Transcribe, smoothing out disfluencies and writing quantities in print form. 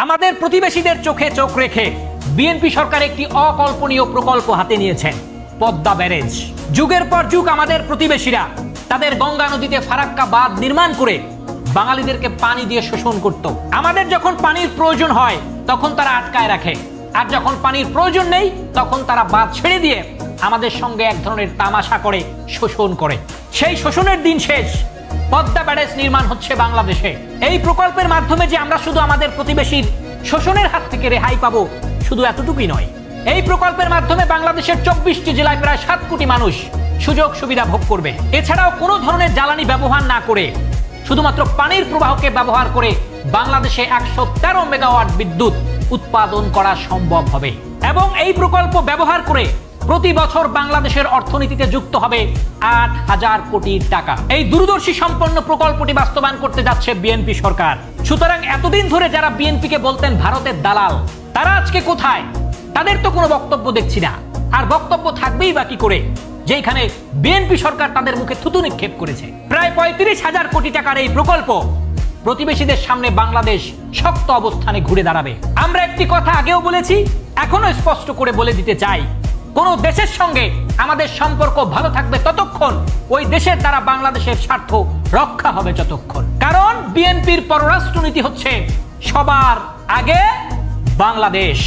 আমাদের প্রতিবেশীদের চোখে চোখ রেখে বিএনপি সরকার একটি অকল্পনীয় প্রকল্প হাতে নিয়েছেন, পদ্মা ব্যারেজ। যুগের পর যুগ আমাদের প্রতিবেশীরা তাদের গঙ্গা নদীতে ফারাক্কা বাঁধ নির্মাণ করে বাঙালিদেরকে পানি দিয়ে শোষণ করত। আমাদের যখন পানির প্রয়োজন হয় তখন তারা আটকায় রাখে, আর যখন পানির প্রয়োজন নেই তখন তারা বাঁধ ছেড়ে দিয়ে আমাদের সঙ্গে এক ধরনের তামাশা করে শোষণ করে। সেই শোষণের দিন শেষ। পদ্মা ব্যারেজ নির্মাণ হচ্ছে বাংলাদেশে। এই প্রকল্পের মাধ্যমে যে আমরা শুধু আমাদের প্রতিবেশীর শোষণের হাত থেকে রেহাই পাবো, শুধু এতটুকুই নয়, এই প্রকল্পের মাধ্যমে বাংলাদেশের 24টি জেলায় প্রায় 7 কোটি মানুষ সুযোগ সুবিধা ভোগ করবে। এছাড়াও কোনো ধরনের জ্বালানি ব্যবহার না করে শুধুমাত্র পানির প্রবাহকে ব্যবহার করে বাংলাদেশে 113 মেগাওয়াট বিদ্যুৎ উৎপাদন করা সম্ভব হবে। এবং এই প্রকল্প ব্যবহার করে প্রতি বছর বাংলাদেশের অর্থনীতিতে যুক্ত হবে 8,000 কোটি টাকা। এই দূরদর্শী সম্পন্ন প্রকল্পটি বাস্তবায়ন করতে যাচ্ছে বিএনপি সরকার। সুতরাং এতদিন ধরে যারা বিএনপিকে বলতেন ভারতের দালাল, তারা আজকে কোথায়? তাদের তো কোনো বক্তব্য দেখছি না। আর বক্তব্য থাকবেই বা কি করে, যেখানে বিএনপি সরকার তাদের মুখে থুতু নিক্ষেপ করেছে। প্রায় 35,000 কোটি টাকার এই প্রকল্প প্রতিবেশীদের সামনে বাংলাদেশ শক্ত অবস্থানে ঘুরে দাঁড়াবে। আমরা একটি কথা আগেও বলেছি, এখনো স্পষ্ট করে বলে দিতে চাই, কোন দেশের সঙ্গে আমাদের সম্পর্ক ভালো থাকবে ততক্ষণ, ওই দেশের দ্বারা বাংলাদেশের স্বার্থ রক্ষা হবে যতক্ষণ। কারণ বিএনপির পররাষ্ট্রনীতি হচ্ছে সবার আগে বাংলাদেশ।